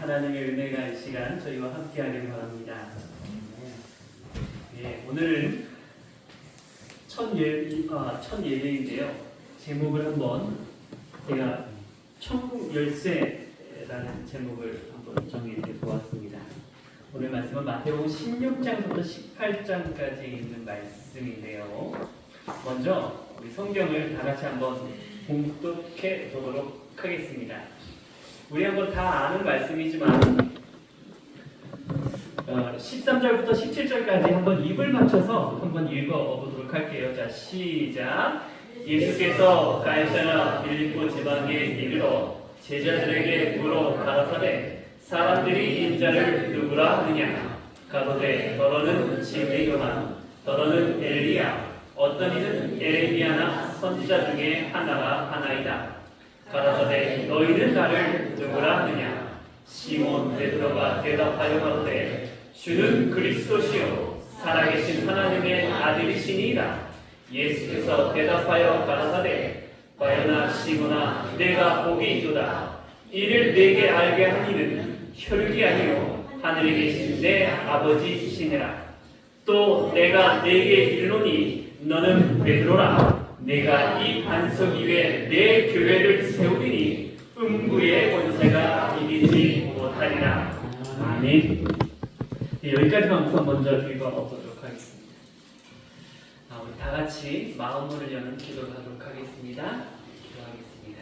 하나님의 은혜가 이 시간 저희와 함께하길 바랍니다. 오늘은 첫 예배인데요. 제목을 한번 제가 천국 열쇠라는 제목을 한번 정리해 보았습니다. 오늘 말씀은 마태복음 16장부터 18장까지 있는 말씀인데요. 먼저 우리 성경을 다 같이 한번 봉독해 보도록 하겠습니다. 우리 한번 다 아는 말씀이지만 13절부터 17절까지 한번 입을 맞춰서 한번 읽어보도록 할게요. 자, 시작. 예수께서 가이사랴 빌립보 지방에 이르러 제자들에게 물어 가라사대 사람들이 인자를 누구라 하느냐. 가로되 더러는 진리 요한, 더러는 엘리야, 어떤 이는 에레미야나 선지자 중에 하나가 하나이다. 가라사대 너희는 나를 누구라 하느냐. 시몬 베드로가 대답하여 가로되 주는 그리스도시요 살아계신 하나님의 아들이시니이다. 예수께서 대답하여 가라사대 과연아 시몬아 내가 복이 있도다. 이를 내게 알게 하니는 혈육이 아니요 하늘에 계신 내 아버지시니라. 또 내가 내게 이르노니 너는 베드로라. 내가 이 반석 위에 내 교회를 세우리니 음부의 권세가 이기지 못하리라. 아멘. 여기까지만 우선 먼저 읽어보도록 하겠습니다. 우리 다 같이 마음을 여는 기도를 하도록 하겠습니다. 기도하겠습니다.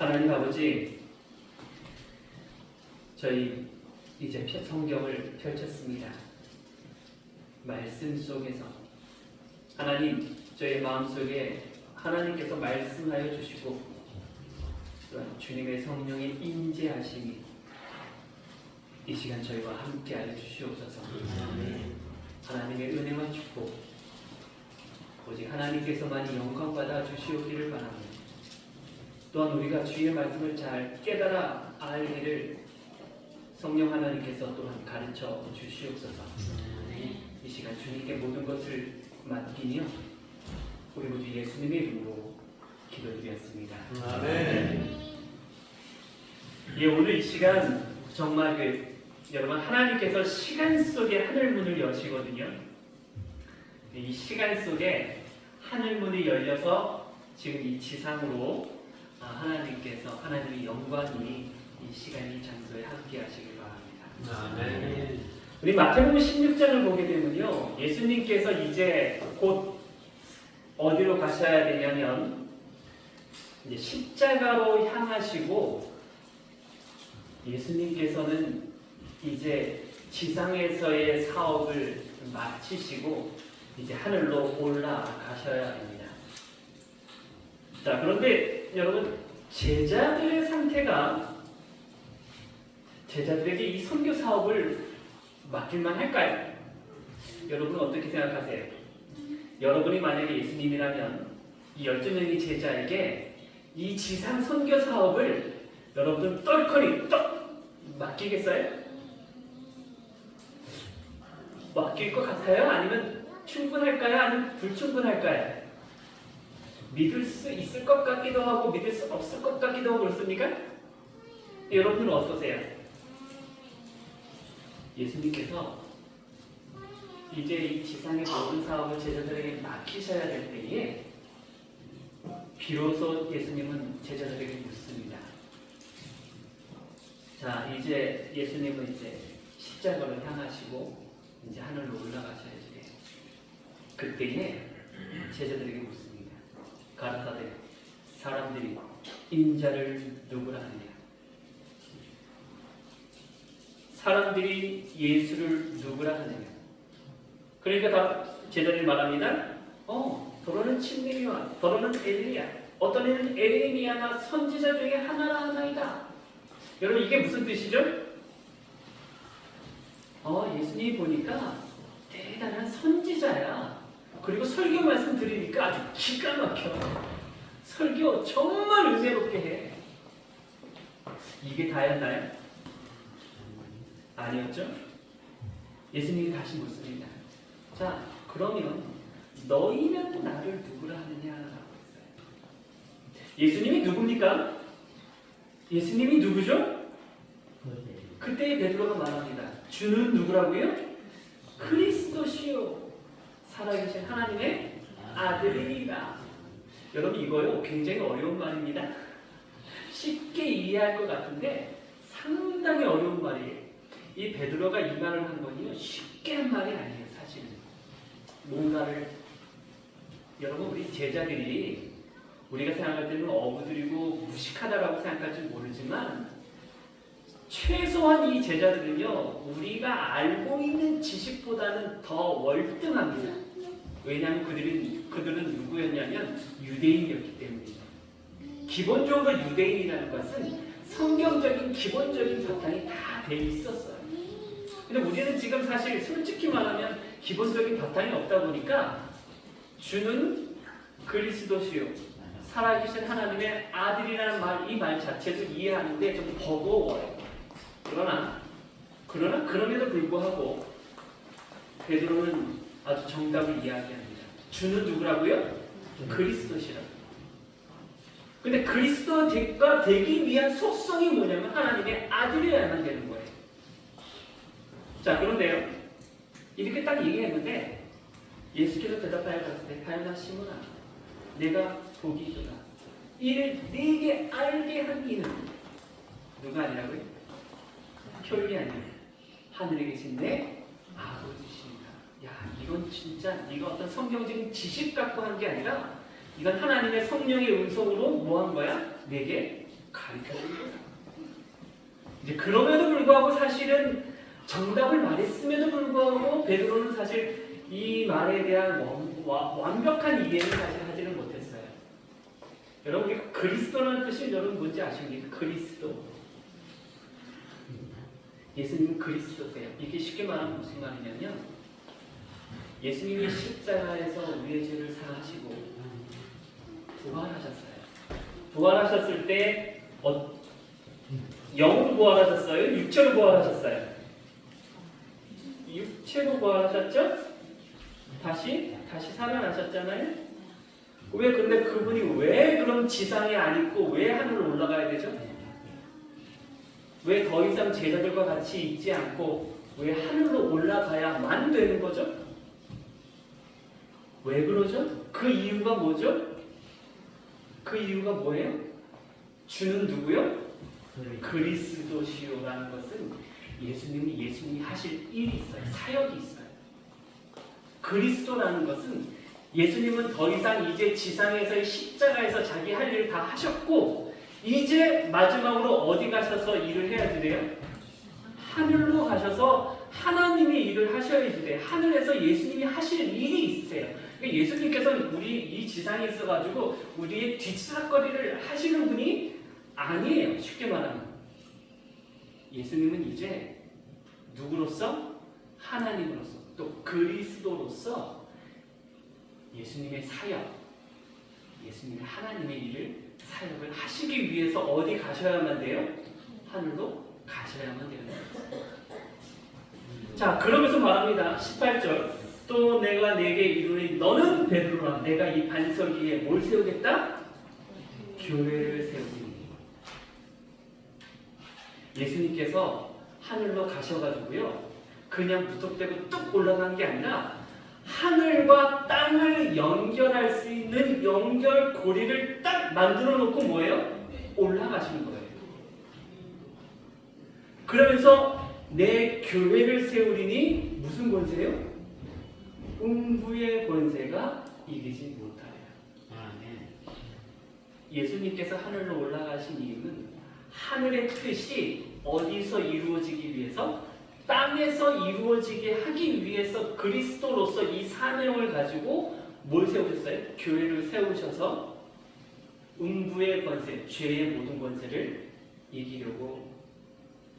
하나님 아버지, 저희 이제 성경을 펼쳤습니다. 말씀 속에서 하나님, 저희 마음속에 하나님께서 말씀하여 주시고 또한 주님의 성령의 임재하심이 이 시간 저희와 함께하여 주시옵소서. 하나님의 은혜와 축복 오직 하나님께서만이 영광받아 주시오기를 바랍니다. 또한 우리가 주의 말씀을 잘 깨달아 알기를 성령 하나님께서 또한 가르쳐 주시옵소서. 이 시간 주님께 모든 것을 맡기며 우리 모두 예수님의 이름으로 기도드렸습니다. 아멘. 오늘 이 시간 정말 여러분 하나님께서 시간 속에 하늘문을 여시거든요. 이 시간 속에 하늘문이 열려서 지금 이 지상으로 하나님께서 하나님의 영광이 이 시간 이 장소에 함께 하시길 바랍니다. 아멘. 우리 마태복음 16장을 보게 되면요, 예수님께서 이제 곧 어디로 가셔야 되냐면 이제 십자가로 향하시고 예수님께서는 이제 지상에서의 사업을 마치시고 이제 하늘로 올라가셔야 합니다. 자, 그런데 여러분 제자들의 상태가 제자들에게 이 선교 사업을 맡길만 할까요? 여러분은 어떻게 생각하세요? 여러분이 만약에 예수님이라면 이 12명의 제자에게 이 지상 선교 사업을 여러분은 똘커니 떡 맡기겠어요? 맡길 것 같아요? 아니면 충분할까요? 아니면 불충분할까요? 믿을 수 있을 것 같기도 하고 믿을 수 없을 것 같기도 하고 그렇습니까? 여러분은 어떠세요? 예수님께서 이제 이 지상의 모든 사업을 제자들에게 맡기셔야 될 때에 비로소 예수님은 제자들에게 묻습니다. 자, 이제 예수님은 이제 십자가를 향하시고 이제 하늘로 올라가셔야 돼요. 그때에 제자들에게 묻습니다. 가라사대 사람들이 인자를 누구라 하느냐. 사람들이 예수를 누구라 하느냐. 그러니까 다 제자들이 말합니다. 더러는 친밀이와 더러는 엘리야, 어떤 이는 에레미야나 선지자 중에 하나라 하나이다. 여러분 이게 무슨 뜻이죠? 예수님이 보니까 대단한 선지자야. 그리고 설교 말씀 드리니까 아주 기가 막혀. 설교 정말 은혜롭게 해. 이게 다였나요? 아니었죠? 예수님이 다시 묻습니다. 자, 그러면 너희는 나를 누구라 하느냐라고 했어요. 예수님이 누굽니까? 예수님이 누구죠? 그때 베드로가 말합니다. 주는 누구라고요? 그리스도시요 살아계신 하나님의 아들이다. 여러분 이거요 굉장히 어려운 말입니다. 쉽게 이해할 것 같은데 상당히 어려운 말이에요. 이 베드로가 이 말을 한 건요 쉽게 한 말이 아니에요. 사실은 뭔가를 여러분 우리 제자들이 우리가 생각할 때는 어부들이고 무식하다라고 생각할지 모르지만 최소한 이 제자들은요 우리가 알고 있는 지식보다는 더 월등합니다. 왜냐하면 그들은 누구였냐면 유대인이었기 때문이죠. 기본적으로 유대인이라는 것은 성경적인 기본적인 바탕이 다 돼 있었어요. 근데 우리는 지금 사실 솔직히 말하면 기본적인 바탕이 없다 보니까 주는 그리스도시요 살아계신 하나님의 아들이라는 말, 이 말 자체도 이해하는데 좀 버거워요. 그럼에도 불구하고 베드로는 아주 정답을 이야기합니다. 주는 누구라고요? 그리스도시라고. 근데 그리스도가 되기 위한 속성이 뭐냐면 하나님의 아들이어야만 되는 거예요. 자, 그런데요. 이렇게 딱 얘기했는데 예수께서 대답하여 가라사대 가요나 시몬아 내가 복이 있도다. 이를 네게 알게 한 이는 누가 아니라고요? 혈이 아니라 하늘에 계신 내 아버지십니다. 야, 이건 진짜 이거 어떤 성경적인 지식 갖고 한 게 아니라 이건 하나님의 성령의 음성으로 뭐 한 거야? 내게 가르쳐준 거야. 이제 그럼에도 불구하고 사실은 정답을 말했음에도 불구하고 베드로는 사실 이 말에 대한 완벽한 이해는 사실 하지는 못했어요. 여러분 그리스도라는 뜻이 여러분 뭔지 아십니까? 그리스도. 예수님은 그리스도세요. 이게 쉽게 말하면 무슨 말이냐면 예수님이 십자가에서 우리의 죄를 사하시고 부활하셨어요. 부활하셨을 때 영으로 부활하셨어요? 육체로 부활하셨어요? 육체로 부활하셨죠? 다시 살아나셨잖아요? 근데 그분이 왜 그럼 지상에 안 있고 왜 하늘로 올라가야 되죠? 왜 더 이상 제자들과 같이 있지 않고 왜 하늘로 올라가야만 되는 거죠? 왜 그러죠? 그 이유가 뭐죠? 그 이유가 뭐예요? 주는 누구요? 그리스도시요라는 것은 예수님이 하실 일이 있어요. 사역이 있어요. 그리스도라는 것은 예수님은 더 이상 이제 지상에서의 십자가에서 자기 할 일을 다 하셨고 이제 마지막으로 어디 가셔서 일을 해야지 돼요? 하늘로 가셔서 하나님의 일을 하셔야지 돼요. 하늘에서 예수님이 하실 일이 있으세요. 그러니까 예수님께서는 우리 이 지상에 있어가지고 우리의 뒷사거리를 하시는 분이 아니에요. 쉽게 말하면 예수님은 이제 누구로서? 하나님으로서 또 그리스도로서 예수님의 사역, 예수님의 하나님의 일을 사역을 하시기 위해서 어디 가셔야만 돼요? 하늘로 가셔야만 돼요. 자, 그러면서 말합니다. 18절 또 내가 내게 이르니 너는 베드로라 내가 이 반석 위에 뭘 세우겠다? 교회를 세우니. 예수님께서 하늘로 가셔가지고요 그냥 무턱대고 뚝 올라간 게 아니라 하늘과 땅을 연결할 수 있는 연결고리를 딱 만들어 놓고 뭐예요? 올라가시는 거예요. 그러면서 내 교회를 세우리니 무슨 권세요? 음부의 권세가 이기지 못하리라. 예수님께서 하늘로 올라가신 이유는 하늘의 뜻이 어디서 이루어지기 위해서? 땅에서 이루어지게 하기 위해서 그리스도로서 이 사명을 가지고 뭘 세우셨어요? 교회를 세우셔서 음부의 권세, 죄의 모든 권세를 이기려고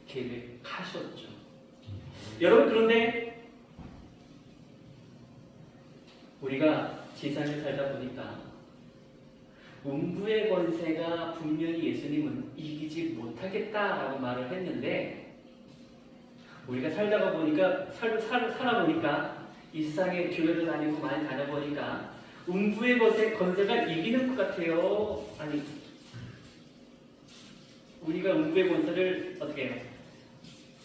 계획하셨죠. 여러분 그런데 우리가 지상에 살다 보니까 음부의 권세가 분명히 예수님은 이기지 못하겠다라고 말을 했는데 우리가 살다가 보니까 살아보니까 이 세상에 교회를 다니고 많이 다녀보니까 음부의 권세가 이기는 것 같아요? 아니 우리가 음부의 권세를 어떻게 해요?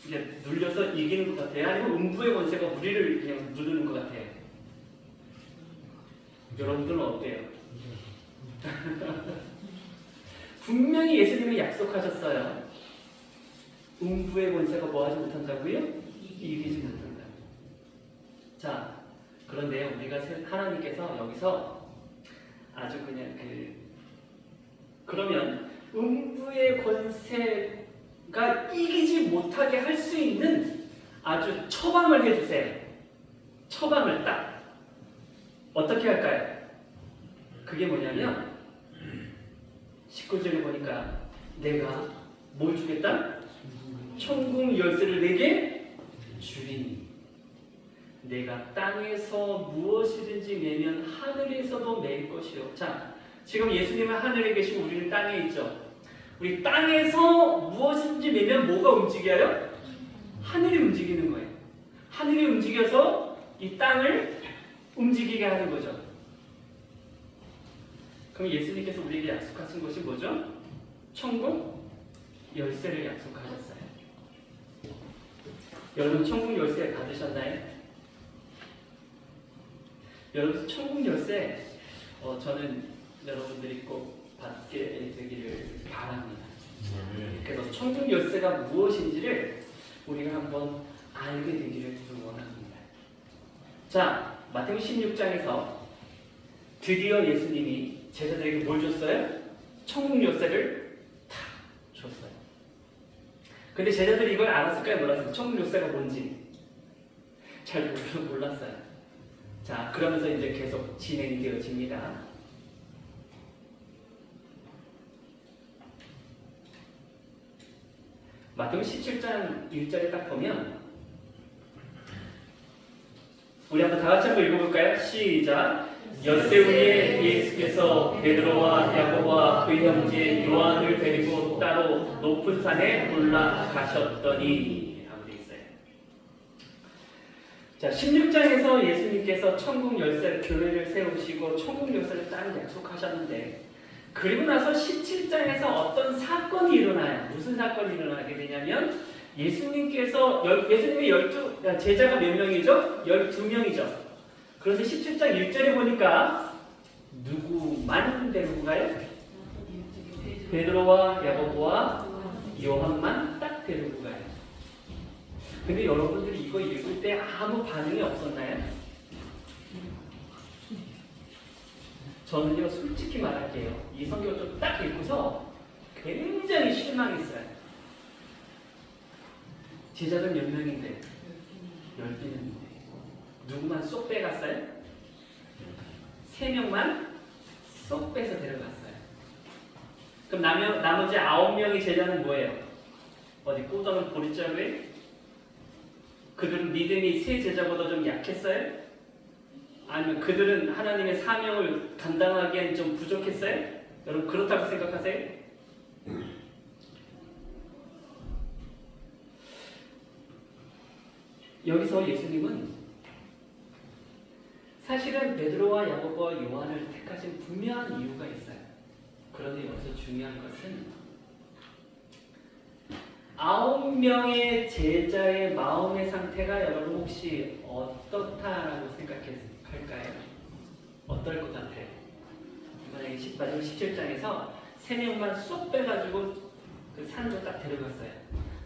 이제 눌려서 이기는 것 같아요? 아니면 음부의 권세가 우리를 그냥 누르는 것 같아요? 여러분들은 어때요? 분명히 예수님이 약속하셨어요. 음부의 권세가 뭐하지 못한다고요? 이기지 못한다. 자, 그런데 우리가 하나님께서 여기서 아주 그냥 그러면 음부의 권세가 이기지 못하게 할 수 있는 아주 처방을 해주세요. 처방을 딱 어떻게 할까요? 그게 뭐냐면 19절에 보니까 내가 뭘 주겠다? 천국 열쇠를 내게 주리니 내가 땅에서 무엇이든지 매면 하늘에서도 매일 것이요. 자, 지금 예수님은 하늘에 계시고 우리는 땅에 있죠. 우리 땅에서 무엇이든지 매면 뭐가 움직여요? 하늘이 움직이는 거예요. 하늘이 움직여서 이 땅을 움직이게 하는 거죠. 그럼 예수님께서 우리에게 약속하신 것이 뭐죠? 천국 열쇠를 약속하셨어요. 여러분 천국 열쇠 받으셨나요? 여러분 천국 열쇠 저는 여러분들이 꼭 받게 되기를 바랍니다. 그래서 천국 열쇠가 무엇인지를 우리가 한번 알게 되기를 원합니다. 자, 마태복음 16장에서 드디어 예수님이 제자들에게 뭘 줬어요? 천국 열쇠를 탁 줬어요. 근데 제자들이 이걸 알았을까요? 몰랐어요? 천국 열쇠가 뭔지 잘 몰랐어요. 자, 그러면서 이제 계속 진행이 되어집니다. 마태복음 17장 1절에 딱 보면 우리 한번 다 같이 한번 읽어볼까요? 시작! 엿새 위에 예수께서 베드로와 야고보와 그 형제 요한을 데리고 따로 높은 산에 올라가셨더니 하고 되어 있어요. 자, 16장에서 예수님께서 천국 열쇠 교회를 세우시고 천국 열쇠를 딱 약속하셨는데 그리고 나서 17장에서 어떤 사건이 일어나요. 무슨 사건이 일어나게 되냐면 예수님께서 예수님의 제자가 몇 명이죠? 12명이죠. 그런데 17장 1절에 보니까 누구만 데리고 가요? 베드로와 야고보와 요한만 딱 데리고 가요. 근데 여러분들이 이거 읽을 때 아무 반응이 없었나요? 저는요 솔직히 말할게요. 이 성경을 좀 딱 읽고서 굉장히 실망했어요. 제자들 몇 명인데 12명인데 누구만 쏙 빼갔어요? 3명만 쏙 빼서 데려갔어요. 그럼 나머지 9명의 제자는 뭐예요? 어디 꼬다는 보리자루에? 그들은 믿음이 세 제자보다 좀 약했어요? 아니면 그들은 하나님의 사명을 감당하기엔 좀 부족했어요? 여러분 그렇다고 생각하세요? 여기서 예수님은 사실은 베드로와 야고보와 요한을 택하신 분명한 이유가 있어요. 그런데 여기서 중요한 것은 9명의 제자의 마음의 상태가 여러분 혹시 어떻다라고 생각할까요? 어떨 것 같아요? 만약에 17장에서 3명만 쏙 빼가지고 그 산으로 딱 데려갔어요.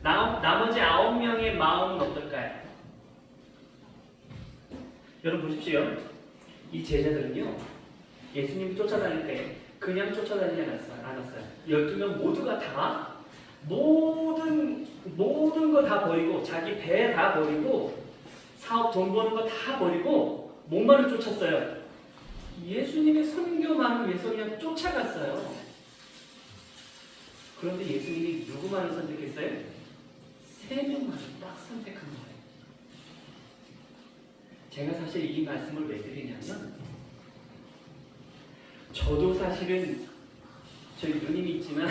나머지 9명의 마음은 어떨까요? 여러분 보십시오. 이 제자들은요 예수님 쫓아다닐 때 그냥 쫓아다니지 않았어요. 12명 모두가 다 모든 거 다 버리고 자기 배 다 버리고 사업 돈 버는 거 다 버리고 목마를 쫓았어요. 예수님의 선교만을 위해서 그냥 쫓아갔어요. 그런데 예수님이 누구만을 선택했어요? 3명만을 딱 선택한 거예요. 제가 사실 이 말씀을 왜 드리냐면 저도 사실은 저희 누님이 있지만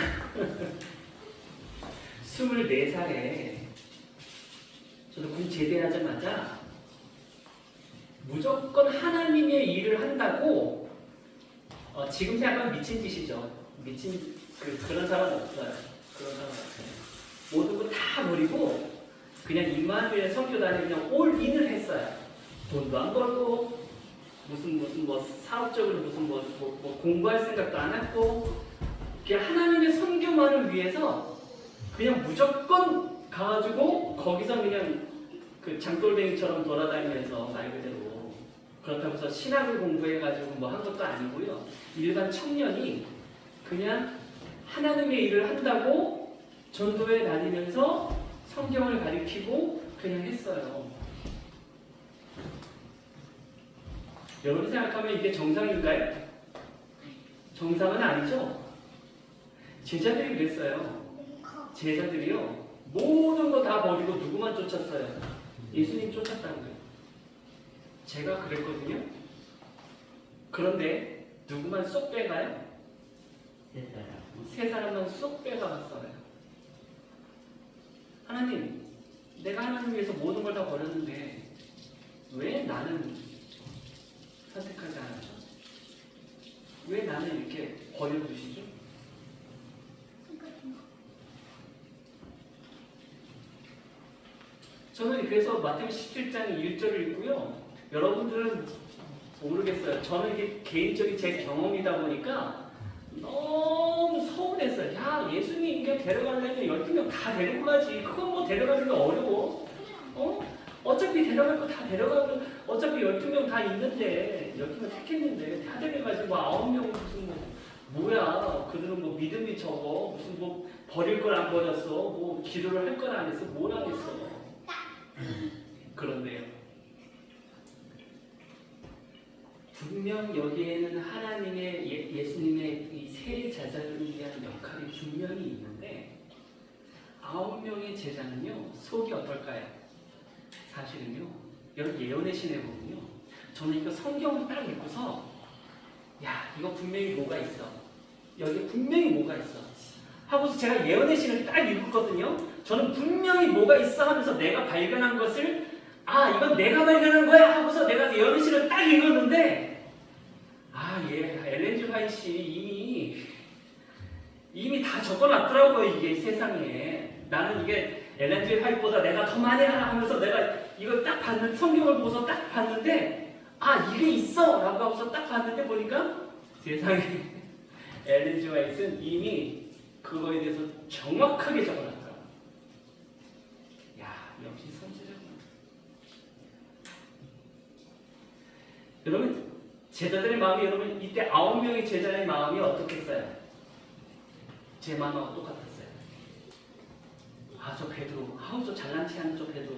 24살에 저도 군 제대하자마자 무조건 하나님의 일을 한다고 지금 생각하면 미친 짓이죠. 그런 사람 없어요. 그런 사람 같아요. 모든 거 다 버리고 그냥 임마누엘 선교단에 그냥 올인을 했어요. 돈도 안 벌고 무슨 뭐 사업적으로 무슨 뭐 공부할 생각도 안 했고 그냥 하나님의 선교만을 위해서 그냥 무조건 가가지고 거기서 그냥 그 장돌뱅이처럼 돌아다니면서 말 그대로 그렇다고 해서 신학을 공부해가지고 뭐 한 것도 아니고요. 일반 청년이 그냥 하나님의 일을 한다고 전도에 다니면서 성경을 가리키고 그냥 했어요. 여러분이 생각하면 이게 정상인가요? 정상은 아니죠. 제자들이 그랬어요. 제자들이요. 모든 거 다 버리고 누구만 쫓았어요? 예수님 쫓았다는 거예요. 제가 그랬거든요. 그런데 누구만 쏙 빼가요? 세 사람만 쏙 빼가봤어요. 하나님, 내가 하나님 위해서 모든 걸 다 버렸는데 왜 나는 선택하지 않았죠? 왜 나는 이렇게 버려두시죠? 저는 그래서 마태복음 17장 1절을 읽고요. 여러분들은 모르겠어요. 저는 이게 개인적인 제 경험이다 보니까 너무 서운했어요. 야, 예수님 이게 데려가려면 12명 다 데리고 가지. 그건 뭐 데려가는 게 어려워. 어차피 데려갈 거 다 데려가고 어차피 12명 다 있는데 12명 택했는데 다 데려가지 뭐 9명 무슨 뭐야. 그들은 뭐 믿음이 적어. 무슨 뭐 버릴 걸 안 버렸어. 뭐 기도를 할 걸 안 했어. 뭘 안 했어. 그런데요. 분명 여기에는 하나님의 예수님의 이 세 제자들을 위한 역할이 분명히 있는데 9명의 제자는요. 속이 어떨까요? 사실은요. 여러분 예언의 신에 보면요. 저는 이거 성경을 딱 읽고서 야 이거 분명히 뭐가 있어. 여기 분명히 뭐가 있어. 하고서 제가 예언의 신을 딱 읽었거든요. 저는 분명히 뭐가 있어 하면서 내가 발견한 것을 이건 내가 발견한 거야 하고서 내가 예언의 신을 딱 읽었는데 엘렌 지 화이트 이미 다 적어놨더라고요. 이게 세상에 나는 이게 엘렌 지 화이트보다 내가 더 많이 하나 하면서 내가 이걸 딱 봤는데 성경을 보고서 딱 봤는데 이게 있어 라고 하고서 딱 봤는데 보니까 세상에 엘렌 지 화이트는 이미 그거에 대해서 정확하게 적어놨더라고요. 야 역시 선지자구나. 여러분 제자들의 마음이 여러분 이때 9명의 제자의 마음이 어떻겠어요? 제 마음하고 똑같았어요. 저 베드로, 저 잘난 체 하는 저 베드로,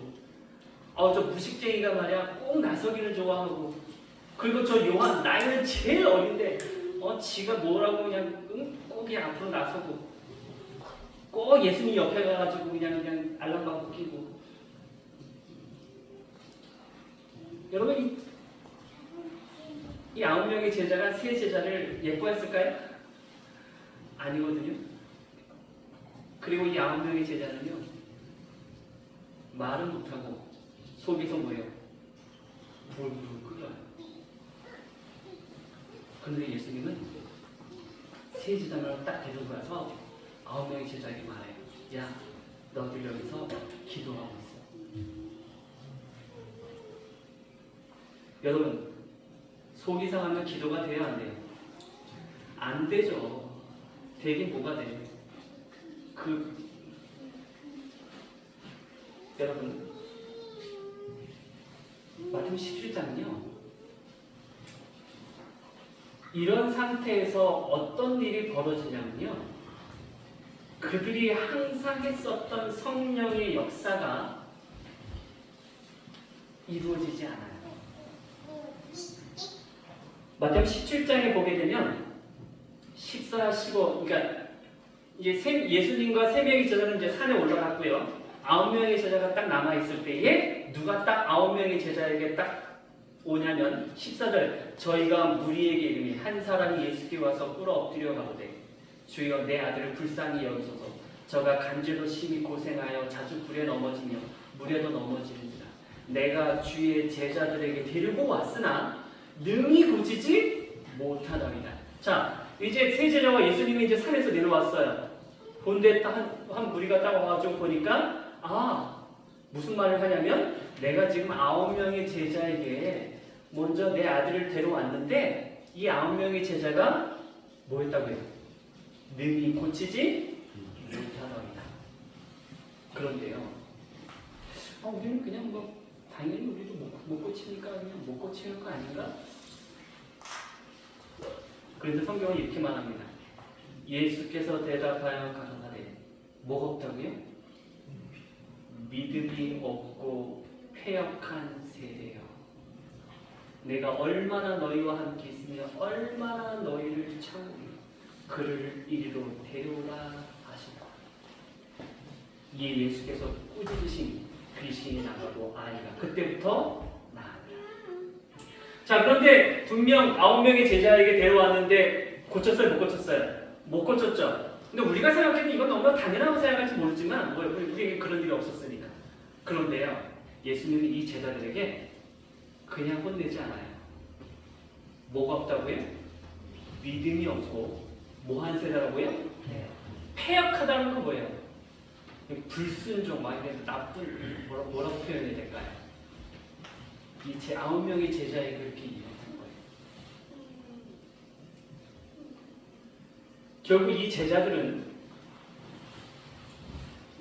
저 무식쟁이가 말이야 꼭 나서기를 좋아하고 그리고 저 요한 나이는 제일 어린데 지가 뭐라고 그냥 꼭 앞으로 나서고 꼭 예수님 옆에 가가지고 그냥 알랑방구 끼고 여러분 이 9명의 제자가 세 제자를 예뻐했을까요? 아니거든요. 그리고 이 9명의 제자는요. 말은 못하고 속에서 뭐예요? 볼불 끓여요. 그런데 예수님은 세 제자만 딱 데리고 가서 9명의 제자에게 말해요. 야, 너들 여기서 기도하고 있어. 여러분 속이 상하면 기도가 돼야 안 돼요? 안 되죠. 되긴 뭐가 돼요? 여러분 마태복음 17장은요. 이런 상태에서 어떤 일이 벌어지냐면요. 그들이 항상 했었던 성령의 역사가 이루어지지 않아요. 마태복음 17장에 보게 되면 14, 15, 그러니까 이제 예수님과 3명의 제자는 이제 산에 올라갔고요. 9명의 제자가 딱 남아있을 때에 누가 딱 9명의 제자에게 딱 오냐면 14절 저희가 무리에게 이름이 한 사람이 예수께 와서 꿇어 엎드려 가로되 주여 내 아들을 불쌍히 여기소서 저가 간질로 심히 고생하여 자주 불에 넘어지며 물에도 넘어지는지라 내가 주의 제자들에게 데리고 왔으나 능히 고치지 못하더이다. 자, 이제 세 제자와 예수님이 이제 산에서 내려왔어요. 본데 한 무리가 딱 와가지고 보니까 무슨 말을 하냐면 내가 지금 9명의 제자에게 먼저 내 아들을 데려왔는데 이 9명의 제자가 뭐 했다고요? 능히 고치지 못하더이다. 그런데요. 우리는 그냥 당연히 우리도 못 고치니까 그냥 못 고치는 거 아닌가? 그런데 성경은 이렇게 말합니다. 예수께서 대답하여 가로하되 뭐가 없다고요? 믿음이 없고 패역한 세대여. 내가 얼마나 너희와 함께 있으며 얼마나 너희를 참으며 그를 이리로 데려오라 하시다. 이 예수께서 꾸짖으신 귀신이 나가고 아이가 그때부터 나았다. 자, 그런데 분명 9명의 제자에게 데려왔는데 고쳤어요? 못 고쳤어요? 못 고쳤죠. 근데 우리가 생각해도 이건 너무나 당연하고 생각할지 모르지만 우리에게 그런 일이 없었으니까. 그런데요, 예수님은 이 제자들에게 그냥 혼내지 않아요. 뭐가 없다고요? 믿음이 없고 뭐한 세대라고요? 패역하다는 거 뭐예요? 불순종, 막 이런 나쁜 뭐라고 표현해야 될까요? 이 9명의 제자에게 그렇게 이야기한 거예요. 결국 이 제자들은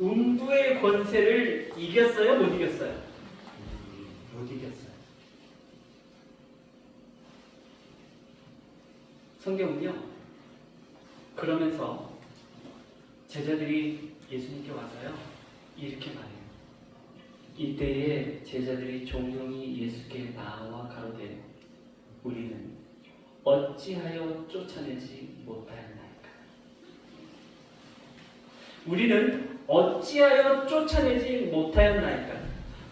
음부의 권세를 이겼어요? 못 이겼어요? 못 이겼어요. 성경은요, 그러면서 제자들이 예수님께 와서요 이렇게 말해요. 이때에 제자들이 종용이 예수께 나와 가로되 우리는 어찌하여 쫓아내지 못하였나이까? 우리는 어찌하여 쫓아내지 못하였나이까?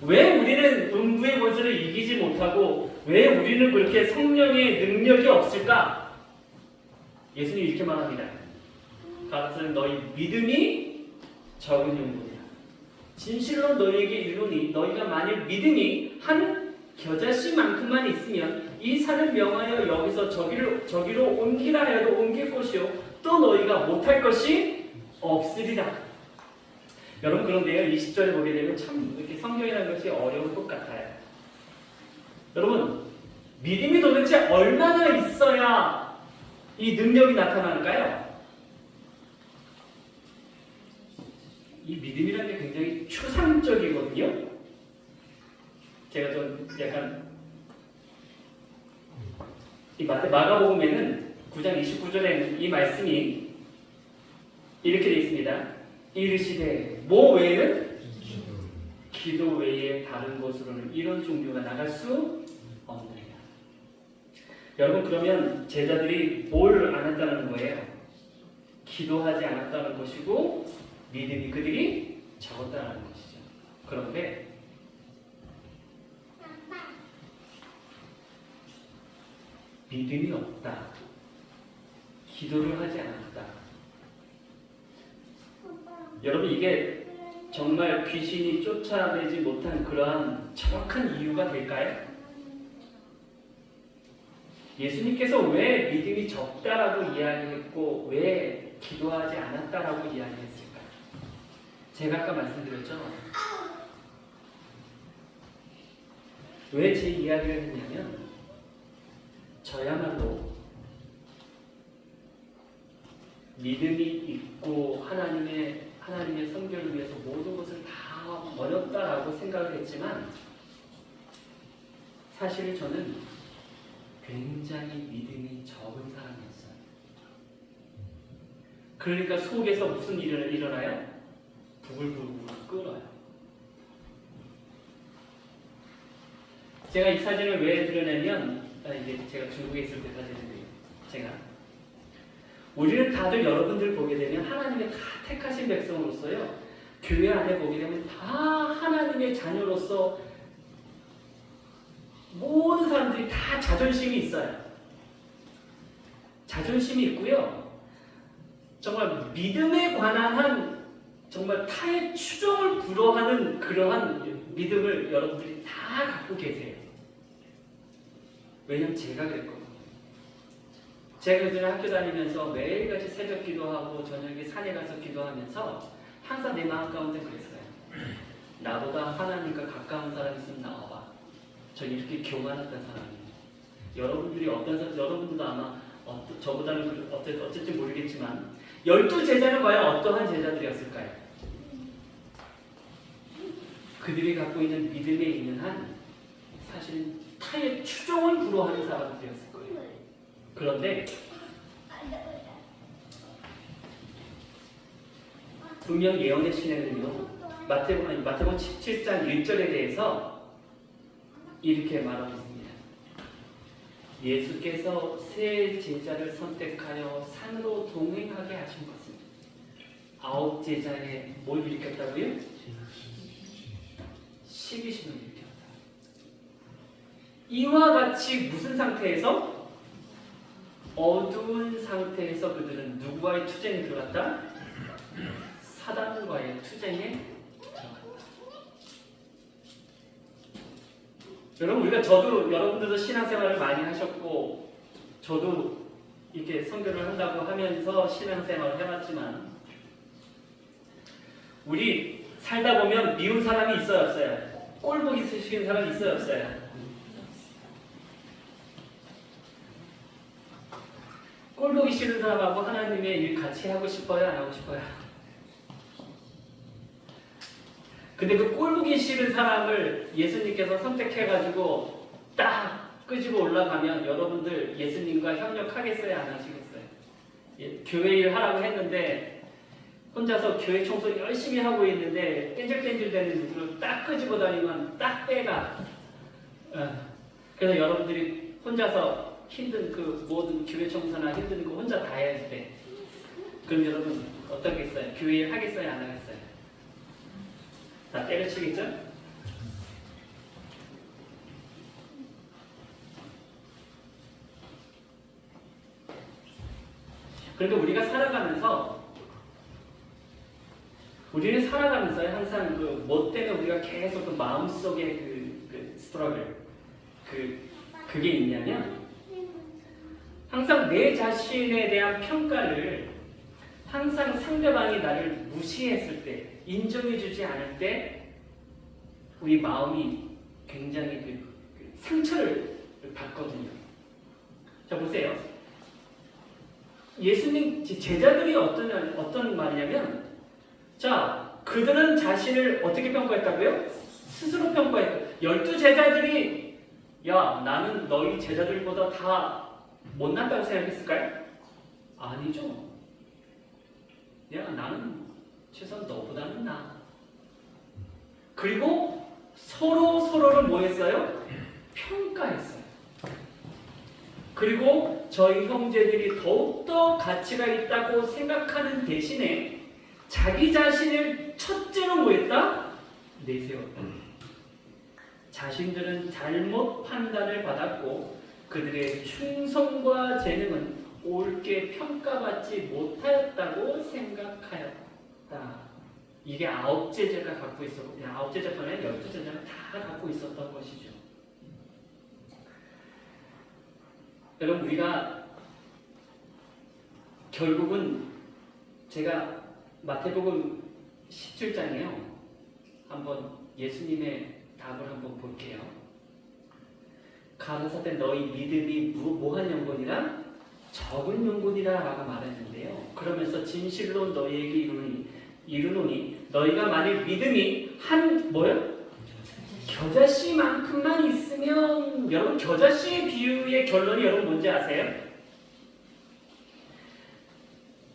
왜 우리는 음부의 권세를 이기지 못하고 왜 우리는 그렇게 성령의 능력이 없을까? 예수님이 이렇게 말합니다. 그것은 너희 믿음이 적은 용도이다. 진실로 너희에게 이르노니 너희가 만일 믿음이 한 겨자씨만큼만 있으면 이 산을 명하여 여기서 저기로 옮기라 하여도 옮길 것이요 또 너희가 못할 것이 없으리라. 여러분, 그런데요, 20절에 보게 되면 참 이렇게 성경이라는 것이 어려울 것 같아요. 여러분, 믿음이 도대체 얼마나 있어야 이 능력이 나타나는가요? 이 믿음이라는 게 굉장히 추상적이거든요. 제가 좀 약간 이 마가복음에는 9장 29절에는 이 말씀이 이렇게 되어 있습니다. 이르시되 뭐 외에는? 기도 외에 다른 곳으로는 이런 종류가 나갈 수 없느니라. 여러분, 그러면 제자들이 뭘 안 했다는 거예요? 기도하지 않았다는 것이고 믿음이 그들이 적었다는 것이죠. 그런데 믿음이 없다, 기도를 하지 않았다. 여러분, 이게 정말 귀신이 쫓아내지 못한 그러한 정확한 이유가 될까요? 예수님께서 왜 믿음이 적다라고 이야기했고 왜 기도하지 않았다라고 이야기했을까요? 제가 아까 말씀드렸죠. 왜 제 이야기를 했냐면 저야말로 믿음이 있고 하나님의 선교를 위해서 모든 것을 다 버렸다라고 생각을 했지만 사실 저는 굉장히 믿음이 적은 사람이었어요. 그러니까 속에서 무슨 일이 일어나요? 부글부글 끓어요. 제가 이 사진을 왜 드러내면 이게 제가 중국에 있을 때 사진인데요. 우리는 다들 여러분들 보게 되면 하나님의 다 택하신 백성으로서요, 교회 안에 보게 되면 다 하나님의 자녀로서 모든 사람들이 다 자존심이 있어요. 자존심이 있고요. 정말 믿음에 관한 한 정말 타의 추종을 불허하는 그러한 믿음을 여러분들이 다 갖고 계세요. 왜냐면 제가 그랬거든요. 제가 그전에 학교 다니면서 매일같이 새벽 기도하고 저녁에 산에 가서 기도하면서 항상 내 마음 가운데 그랬어요. 나보다 하나님과 가까운 사람이 있으면 나와봐. 저 이렇게 교만했던 사람이에요. 여러분들이 어떤 사람, 여러분들도 아마 저보다는 어쩔지 모르겠지만 12제자는 과연 어떠한 제자들이었을까요? 그들이 갖고 있는 믿음에 있는 한 사실은 타의 추종을 불허하는 사람들이었을 거예요. 그런데 분명 예언의 신에는요, 마태복음 17장 1절에 대해서 이렇게 말하고 있습니다. 예수께서 세 제자를 선택하여 산으로 동행하게 하신 것은 9제자의 뭘 일으켰다고요? 시기심을 일으켰다. 이와 같이 무슨 상태에서? 어두운 상태에서 그들은 누구와의 투쟁에 들어갔다? 사단과의 투쟁에 들어갔다. 여러분, 여러분들도 신앙생활을 많이 하셨고 저도 이렇게 선교를 한다고 하면서 신앙생활을 해봤지만 우리 살다 보면 미운 사람이 있어요, 없어요? 꼴보기 싫은 사람이 있어요, 없어요? 꼴보기 싫은 사람하고 하나님의 일 같이 하고 싶어요, 안 하고 싶어요? 근데 그 꼴보기 싫은 사람을 예수님께서 선택해가지고 딱 끄집어 올라가면 여러분들 예수님과 협력하겠어요, 안 하시겠어요? 교회 일 하라고 했는데 혼자서 교회 청소 열심히 하고 있는데 뗀질뗀질 되는 누구를 딱 끄집어 다니면 딱 빼가. 그래서 여러분들이 혼자서 힘든 그 모든 교회 청소나 힘든 거 혼자 다 해야 돼. 그럼 여러분 어떻겠어요? 교회 일 하겠어요, 안 하겠어요? 다 때려치겠죠? 그러니까 우리는 살아가면서 항상 그 뭐 때문에 우리가 계속 그 마음속에 그 스트러글 그게 있냐면 항상 내 자신에 대한 평가를 항상 상대방이 나를 무시했을 때, 인정해주지 않을 때 우리 마음이 굉장히 그 상처를 받거든요. 자, 보세요. 예수님 제자들이 어떤 말이냐면, 자, 그들은 자신을 어떻게 평가했다고요? 스스로 평가했고, 12제자들이 야, 나는 너희 제자들보다 다 못났다고 생각했을까요? 아니죠. 야, 나는 최소한 너보다는 나. 그리고 서로를 뭐 했어요? 평가했어요. 그리고 저희 형제들이 더욱더 가치가 있다고 생각하는 대신에 자기 자신을 첫째로 뭐 했다? 내세웠다. 자신들은 잘못 판단을 받았고 그들의 충성과 재능은 옳게 평가받지 못하였다고 생각하였다. 이게 9제자가 갖고 있었고, 9제자뿐 아니라 12제자가 다 갖고 있었던 것이죠. 여러분, 우리가 결국은 제가 마태복음 17장이에요. 한번 예수님의 답을 한번 볼게요. 가라사대 너희 믿음이 뭐한 영혼이라? 적은 영혼이라 라고 말했는데요. 그러면서 진실로 너희에게 이르노니 너희가 만일 믿음이 한 뭐요? 겨자씨만큼만 있으면, 여러분 겨자씨의 비유의 결론이 여러분 뭔지 아세요?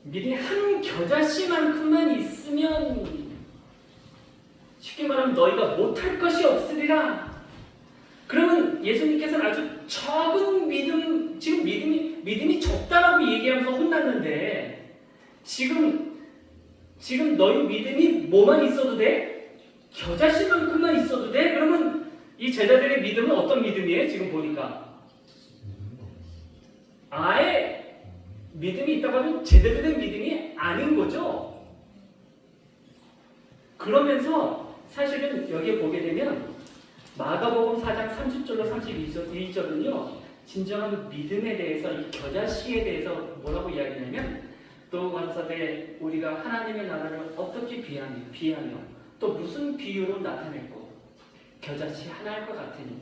믿음이 한 겨자씨만큼만 있으면 쉽게 말하면 너희가 못할 것이 없으리라. 그러면 예수님께서는 아주 적은 믿음, 지금 믿음이 적다라고 얘기하면서 혼났는데 지금 너희 믿음이 뭐만 있어도 돼? 겨자씨만큼만 있어도 돼? 그러면 이 제자들의 믿음은 어떤 믿음이에요? 지금 보니까 아예 믿음이 있다고 하면 제대로 된 믿음이 아닌 거죠. 그러면서 사실은 여기에 보게 되면 마가복음 4장 30절로 32절은요 진정한 믿음에 대해서 이 겨자씨에 대해서 뭐라고 이야기하냐면 또 간섭에 우리가 하나님의 나라를 어떻게 비하며 또 무슨 비유로 나타냈고 겨자씨 하나일 것 같으니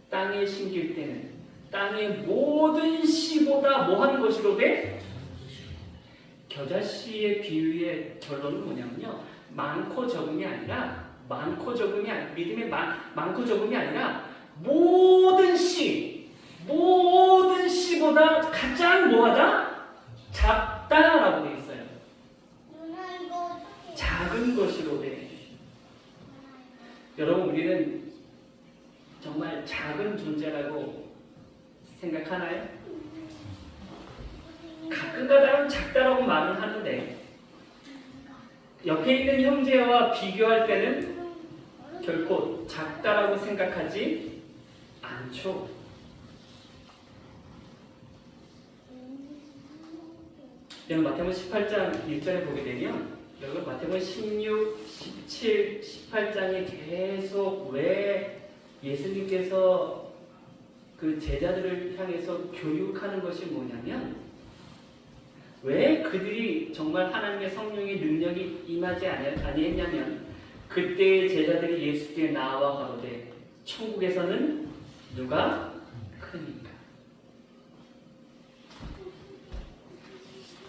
땅에 심길 때는 땅의 모든 씨보다 뭐하는 것이로 돼? 겨자씨의 비유의 결론은 뭐냐면요. 많고 적음이 아니라 믿음의 많고 적음이 아니라 모든 씨보다 가장 뭐하다? 작다라고 되어 있어요. 작은 것으로 돼. 여러분 우리는 정말 작은 존재라고 생각하나요? 가끔가다는 작다라고 말은 하는데 옆에 있는 형제와 비교할 때는 결코 작다라고 생각하지 않죠. 여러분 마태복음 18장 1절에 보게 되면 여러분 마태복음 16, 17, 18장에 계속 왜 예수님께서 그 제자들을 향해서 교육하는 것이 뭐냐면 왜 그들이 정말 하나님의 성령의 능력이 임하지 아니했냐면 그때의 제자들이 예수께 나와 가로되 천국에서는 누가 크니까.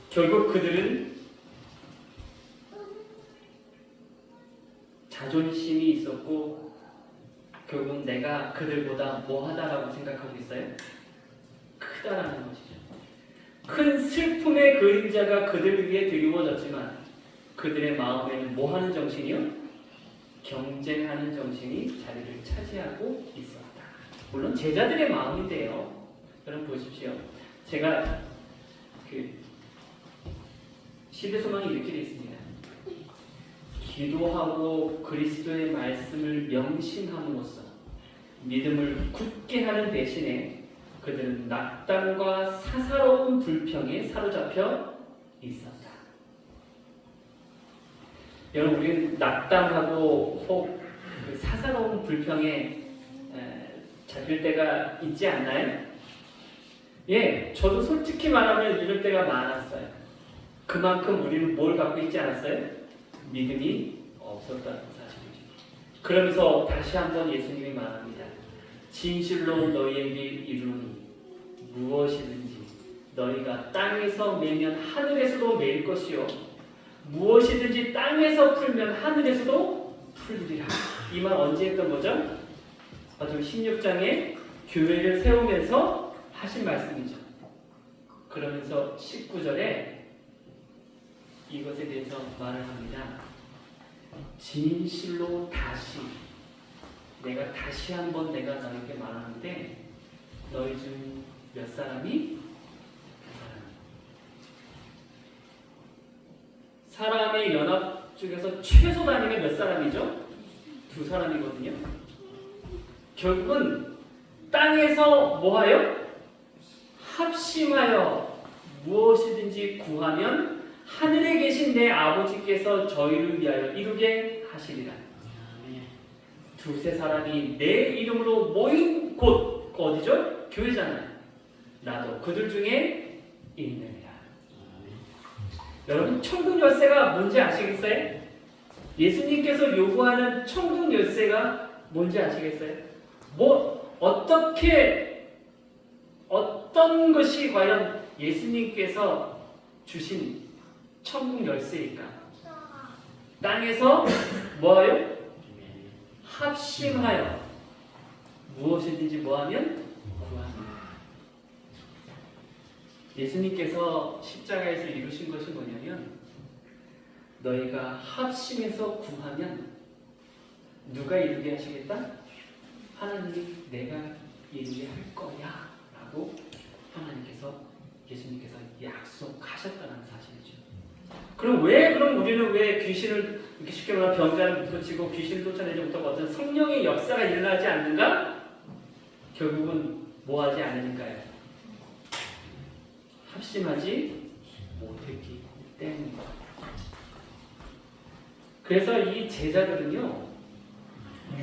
결국 그들은 자존심이 있었고 결국 내가 그들보다 뭐하다라고 생각하고 있어요? 크다라는 것이죠. 큰 슬픔의 그림자가 그들 위에 드리워졌지만 그들의 마음에는 뭐하는 정신이요? 경쟁하는 정신이 자리를 차지하고 있었다. 물론 제자들의 마음인데요. 여러분 보십시오. 제가 시대소망이 이렇게 되어 있습니다. 기도하고 그리스도의 말씀을 명심함으로써 믿음을 굳게 하는 대신에 그들은 낙담과 사사로운 불평에 사로잡혀 있었다. 여러분 우리는 낙담하고 혹 그 사사로운 불평에 잡힐 때가 있지 않나요? 예, 저도 솔직히 말하면 이럴 때가 많았어요. 그만큼 우리는 뭘 갖고 있지 않았어요? 믿음이 없었다는 사실이죠. 그러면서 다시 한번 예수님이 말합니다. 진실로 너희에게 이르노니 무엇이든지 너희가 땅에서 매면 하늘에서도 매일 것이요 무엇이든지 땅에서 풀면 하늘에서도 풀리리라. 이 말 언제 했던 거죠? 바로 16장에 교회를 세우면서 하신 말씀이죠. 그러면서 19절에 이것에 대해서 말을 합니다. 진실로 내가 다시 한번 내가 너에게 말하는데 너희 중 몇 사람이? 사람의 연합 중에서 최소 단위가 몇 사람이죠? 2사람이거든요. 결국은 땅에서 뭐하여? 합심하여 무엇이든지 구하면 하늘에 계신 내 아버지께서 저희를 위하여 이루게 하시리라. 2-3사람이 내 이름으로 모인 곳 어디죠? 교회잖아요. 나도 그들 중에 있느니라. 여러분 천국 열쇠가 뭔지 아시겠어요? 예수님께서 요구하는 천국 열쇠가 뭔지 아시겠어요? 어떤 것이 과연 예수님께서 주신 천국 열쇠일까? 땅에서 뭐하여? 합심하여 무엇이든지 뭐하면 구하는. 예수님께서 십자가에서 이루신 것이 뭐냐면 너희가 합심해서 구하면 누가 이루게 하시겠다? 하나님이 내가 이루게 할 거야 라고 예수님께서 약속하셨다는 사실이죠. 그럼 우리는 왜 귀신을 이렇게 쉽게 말하면 병자를 고치고 귀신을 쫓아내지 못하고 어떤 성령의 역사가 일어나지 않는가? 결국은 뭐하지 않으니까요. 합심하지 못했기 때문입니다. 그래서 이 제자들은요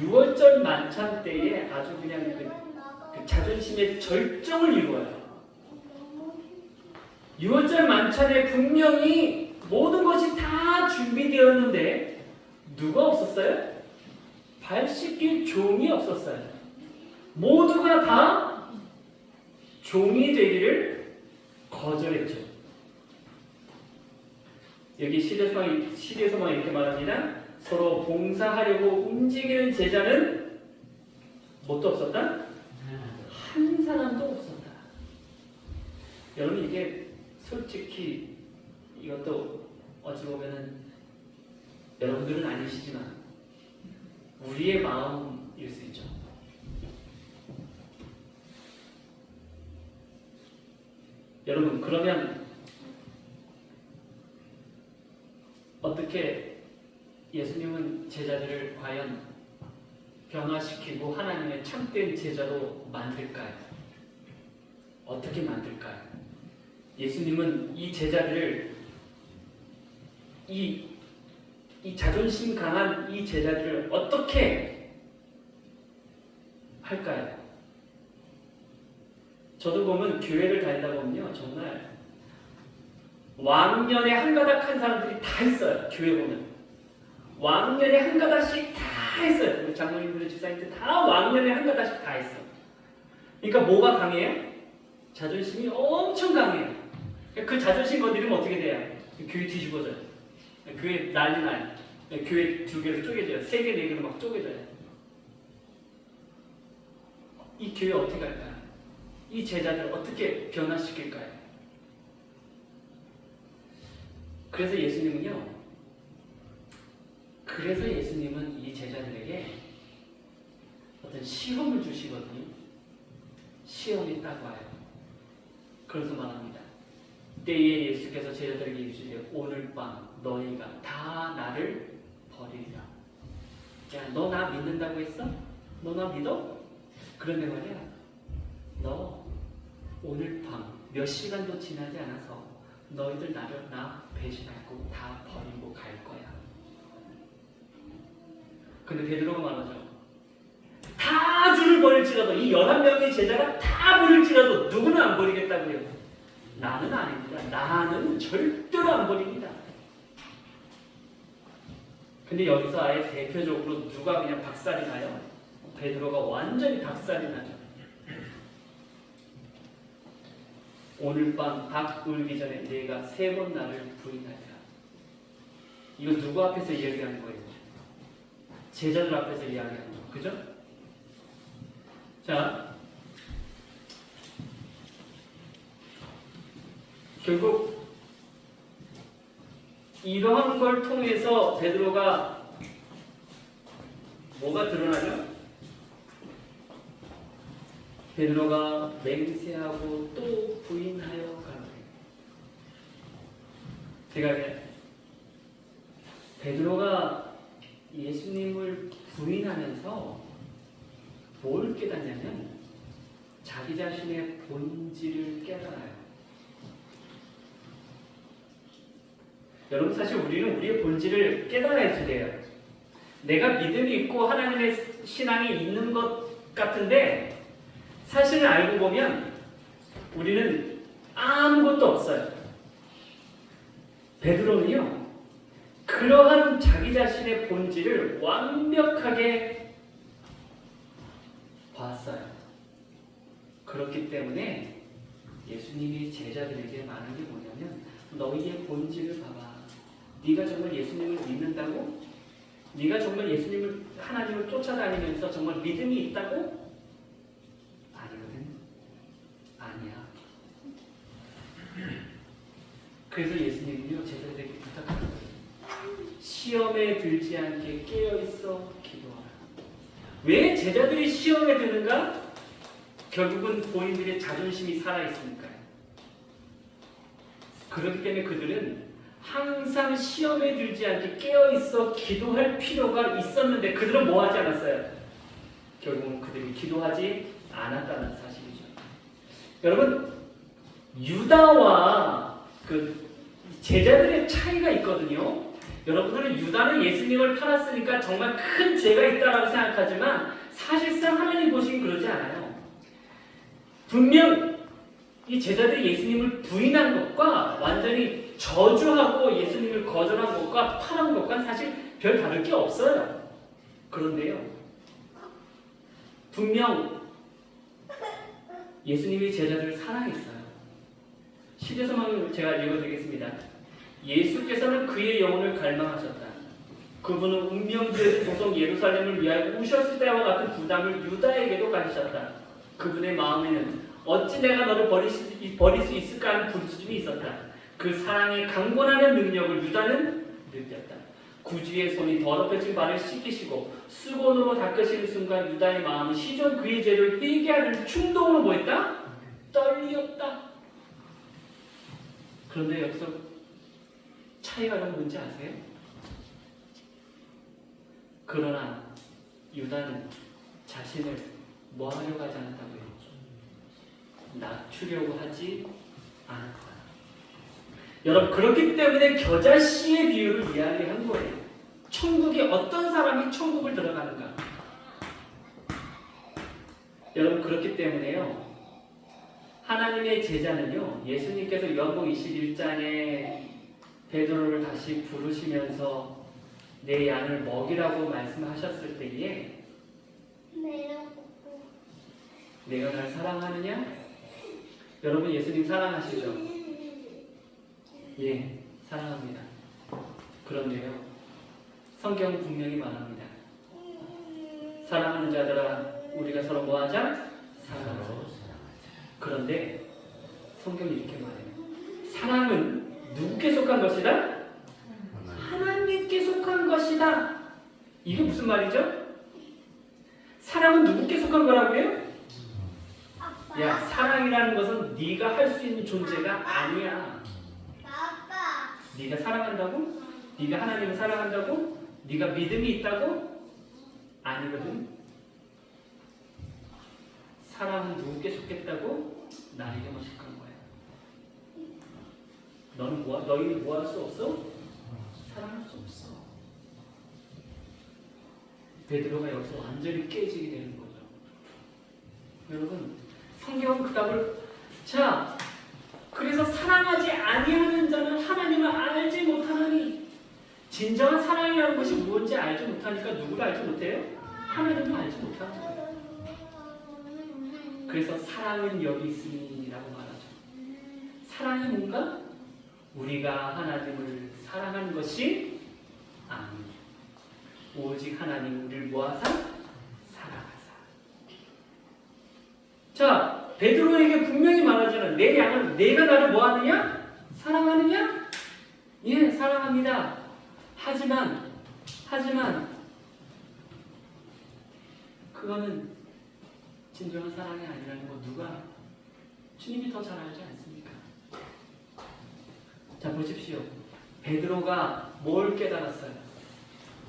6월절 만찬 때에 아주 그냥 그 자존심의 절정을 이루어요. 6월절 만찬에 분명히 모든 것이 다 준비되었는데 누가 없었어요? 발 씻길 종이 없었어요. 모두가 다 종이 되기를 거절했죠. 여기 시대서만 이렇게 말합니다. 서로 봉사하려고 움직이는 제자는 뭣도 없었다? 한 사람도 없었다. 여러분 이게 솔직히 이것도 어찌 보면은 여러분들은 아니시지만 우리의 마음일 수 있죠. 여러분 그러면 어떻게 예수님은 제자들을 과연 변화시키고 하나님의 참된 제자로 만들까요? 어떻게 만들까요? 예수님은 이 제자들을 이 자존심 강한 이 제자들을 어떻게 할까요? 저도 보면 교회를 다니다 보면요 정말 왕년에 한 가닥 한 사람들이 다 있어요. 교회 보면 왕년에 한 가닥씩 다 있어요. 장로님들, 집사님들 다 왕년에 한 가닥씩 다 있어. 그러니까 뭐가 강해요? 자존심이 엄청 강해요. 그 자존심 건드리면 어떻게 돼요? 교회 뒤집어져요. 교회 난리 나요. 교회 두 개로 쪼개져요. 세 개, 네 개로 막 쪼개져요. 이 교회 어떻게 할까요? 이 제자들 어떻게 변화시킬까요? 그래서 예수님은 이 제자들에게 어떤 시험을 주시거든요. 시험이 딱 와요. 그래서 말합니다. 때에 예수께서 제자들에게 이르시되 오늘 밤 너희가 다 나를 버리리라. 야, 너 나 믿는다고 했어? 너 나 믿어? 그런데 말이야, 너 오늘 밤 몇 시간도 지나지 않아서 너희들 나 배신하고 다 버리고 갈 거야. 근데 베드로가 말하죠. 다 줄을 버릴지라도 이 11명의 제자가 다 버릴지라도 누구는 안 버리겠다고요. 나는 아닙니다. 나는 절대로 안 버립니다. 근데 여기서 아예 대표적으로 누가 그냥 박살이 나요? 베드로가 완전히 박살이 나죠. 오늘 밤 닭 울기 전에 네가 3번 나를 부인하리라. 이거 누구 앞에서 이야기하는 거예요? 제자들 앞에서 이야기하는 거. 그죠? 자, 결국 이러한 걸 통해서 베드로가 뭐가 드러나죠? 베드로가 맹세하고 또 부인하여 가노니. 제가 베드로가 예수님을 부인하면서 뭘 깨닫냐면 자기 자신의 본질을 깨달아요. 여러분 사실 우리는 우리의 본질을 깨달아야 돼요. 내가 믿음이 있고 하나님의 신앙이 있는 것 같은데 사실은 알고 보면 우리는 아무것도 없어요. 베드로는요 그러한 자기 자신의 본질을 완벽하게 봤어요. 그렇기 때문에 예수님이 제자들에게 말하는 게 뭐냐면 너희의 본질을 봐봐. 네가 정말 예수님을 믿는다고? 네가 정말 예수님을 하나님을 쫓아다니면서 정말 믿음이 있다고? 아니거든. 아니야. 그래서 예수님은요 제자들에게 부탁하는 거예요. 시험에 들지 않게 깨어있어 기도하라. 왜 제자들이 시험에 드는가? 결국은 본인들의 자존심이 살아있으니까요. 그렇기 때문에 그들은 항상 시험에 들지 않게 깨어있어 기도할 필요가 있었는데 그들은 뭐 하지 않았어요? 결국은 그들이 기도하지 않았다는 사실이죠. 여러분 유다와 그 제자들의 차이가 있거든요. 여러분들은 유다는 예수님을 팔았으니까 정말 큰 죄가 있다고 생각하지만 사실상 하나님 보시기엔 그러지 않아요. 분명 이 제자들이 예수님을 부인한 것과 완전히 저주하고 예수님을 거절한 것과 파란 것과 사실 별 다를 게 없어요. 그런데요, 분명 예수님이 제자들을 사랑했어요. 10에서만 제가 읽어드리겠습니다. 예수께서는 그의 영혼을 갈망하셨다. 그분은 운명지의 도성 예루살렘을 위하여 우셨을 때와 같은 부담을 유다에게도 가지셨다. 그분의 마음에는 어찌 내가 너를 버릴 수 있을까 하는 부르짖음이 있었다. 그 사랑의 강권하는 능력을 유다는 느꼈다. 구주의 손이 더럽혀진 발을 씻기시고 수건으로 닦으시는 순간 유다의 마음은 시존 그의 죄를 회개하는 충동으로 뭐했다? 떨리었다. 그런데 여기서 차이가 뭔지 아세요? 그러나 유다는 자신을 뭐 하려고 하지 않았다고요? 낮추려고 하지 않았다. 여러분, 그렇기 때문에 겨자씨의 비유를 이야기한 거예요. 천국에 어떤 사람이 천국을 들어가는가? 여러분, 그렇기 때문에요, 하나님의 제자는요, 예수님께서 요한복음 21장에 베드로를 다시 부르시면서 내 양을 먹이라고 말씀하셨을 때에 내가 날 사랑하느냐? 여러분, 예수님 사랑하시죠? 예, 사랑합니다. 그런데요, 성경은 분명히 말합니다. 사랑하는 자들아, 우리가 서로 뭐하자? 사랑하자. 그런데 성경이 이렇게 말해요. 사랑은 누구께 속한 것이다? 하나님께 속한 것이다. 이게 무슨 말이죠? 사랑은 누구께 속한 거라고요? 야, 사랑이라는 것은 네가 할 수 있는 존재가 아니야. 네가 사랑한다고? 네가 하나님을 사랑한다고? 네가 믿음이 있다고? 아니거든. 사랑은 누구께 속했다고? 나에게만 속한 거야. 너희는 뭐 할 수 없어? 사랑할 수 없어. 베드로가 여기서 완전히 깨지게 되는 거죠. 여러분, 성경은 그 답을, 자, 그래서 사랑하지 아니하는 자는 하나님을 알지 못하나니. 진정한 사랑이라는 것이 무엇인지 알지 못하니까 누구를 알지 못해요? 하나님을 알지 못하는 거예요. 그래서 사랑은 여기 있으니라고 말하죠. 사랑이 뭔가? 우리가 하나님을 사랑하는 것이 아니에요. 오직 하나님 우리를 모아서 사랑하사. 자, 베드로에게 분명히 말하잖아요. 내 양은 내가 나를 뭐하느냐? 사랑하느냐? 예, 사랑합니다. 하지만 그거는 진정한 사랑이 아니라는 거 누가? 주님이 더 잘 알지 않습니까? 자, 보십시오. 베드로가 뭘 깨달았어요?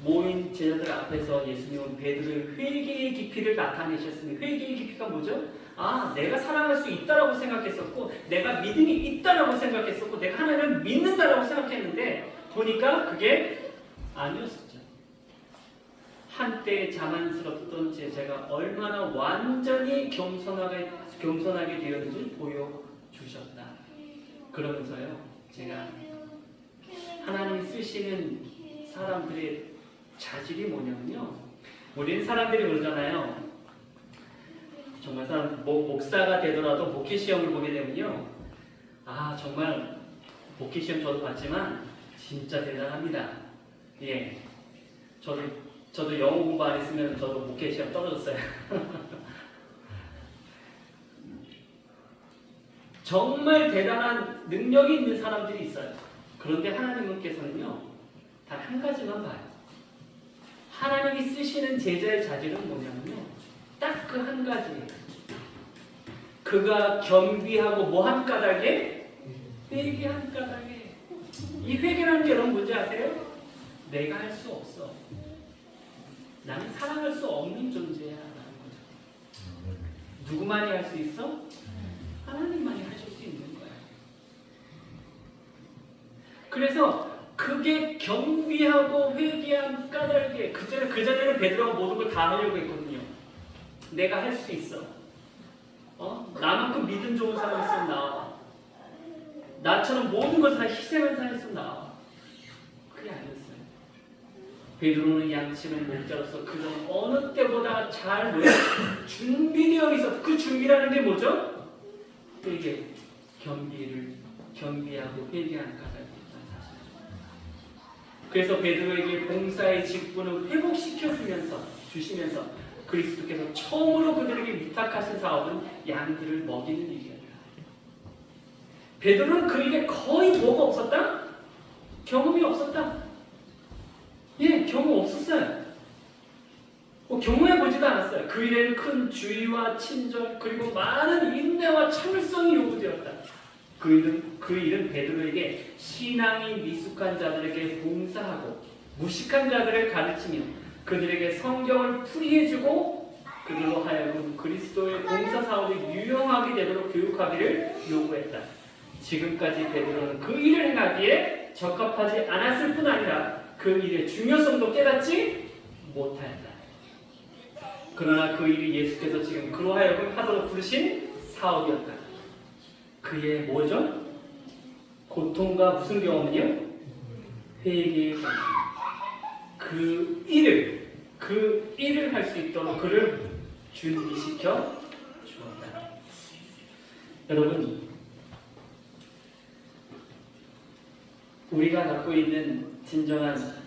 모인 제자들 앞에서 예수님은 베드로의 회개의 깊이를 나타내셨습니다. 회개의 깊이가 뭐죠? 아, 내가 사랑할 수 있다라고 생각했었고, 내가 믿음이 있다라고 생각했었고, 내가 하나님을 믿는다라고 생각했는데 보니까 그게 아니었었죠. 한때 자만스럽던 제자가 얼마나 완전히 겸손하게 되었는지 보여주셨다. 그러면서요, 제가 하나님이 쓰시는 사람들의 자질이 뭐냐면요, 우리는 사람들이 그러잖아요. 정말 목사가 되더라도 목회 시험을 보게 되면요, 아, 정말 목회 시험 저도 봤지만 진짜 대단합니다. 예, 저도 영어 공부 안 했으면 저도 목회 시험 떨어졌어요. 정말 대단한 능력이 있는 사람들이 있어요. 그런데 하나님께서는요, 단 한 가지만 봐요. 하나님이 쓰시는 제자의 자질은 뭐냐면요, 딱 그 한 가지예요. 그가 겸비하고 뭐 한 까닭에? 회개 한 까닭에. 이 회개라는 게 여러분 뭔지 아세요? 내가 할 수 없어. 나는 사랑할 수 없는 존재야 라는 거죠. 누구만이 할 수 있어? 하나님만이 하실 수 있는 거야. 그래서 그게 경비하고 회개한 까닭에, 그전에는 베드로가 모든 걸 다 하려고 했거든요. 내가 할 수 있어. 나만큼 믿음 좋은 사람 있으면 나와. 나처럼 모든 것을 다 희생한 사람 있으면 나와. 그게 아니었어요. 베드로는 양치는 목자로서 그는 어느 때보다 잘 준비되어 있었. 그 준비라는 게 뭐죠? 이게 겸비하고 회개하는 까닭이었다는 사실. 그래서 베드로에게 봉사의 직분을 주시면서 그리스도께서 처음으로 그들에게 위탁하신 사업은 양들을 먹이는 일이었다. 베드로는 그 일에 거의 뭐가 없었다? 경험이 없었다. 예, 경험 없었어요. 경험해보지도 않았어요. 그 일에는 큰 주의와 친절 그리고 많은 인내와 참을성이 요구되었다. 그 일은 베드로에게 신앙이 미숙한 자들에게 봉사하고 무식한 자들을 가르치며 그들에게 성경을 풀이해주고 그들로 하여금 그리스도의 봉사 사업이 유용하게 되도록 교육하기를 요구했다. 지금까지 베드로는 그 일을 행하기에 적합하지 않았을 뿐 아니라 그 일의 중요성도 깨닫지 못하였다. 그러나 그 일이 예수께서 지금 그로 하여금 하도록 부르신 사업이었다. 그의 뭐죠? 고통과 무슨 경험은요? 회개의 경험. 그 일을 할 수 있도록 그를 준비시켜 주었다. 여러분, 우리가 갖고 있는 진정한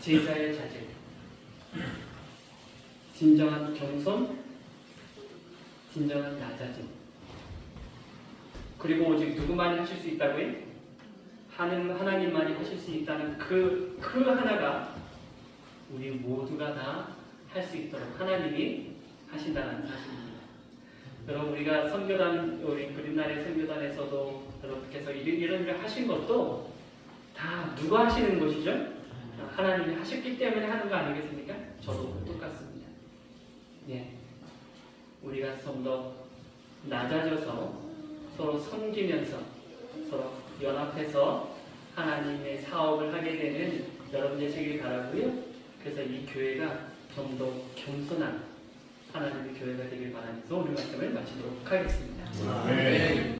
제자의 자질, 진정한 겸손, 진정한 낮아짐, 그리고 오직 누구만이 하실 수 있다고요? 하나님만이 하실 수 있다는 그 하나가 우리 모두가 다 할 수 있도록 하나님이 하신다는 사실입니다. 여러분, 우리가 우리 그린날의 선교단에서도 여러분께서 이런 일을 하신 것도 다 누가 하시는 것이죠? 하나님이 하셨기 때문에 하는 거 아니겠습니까? 저도 똑같습니다. 예, 우리가 좀 더 낮아져서 서로 섬기면서 서로 연합해서 하나님의 사업을 하게 되는 여러분 되시길 바라고요. 그래서 이 교회가 좀 더 겸손한 하나님의 교회가 되길 바라면서 오늘 말씀을 마치도록 하겠습니다. 네.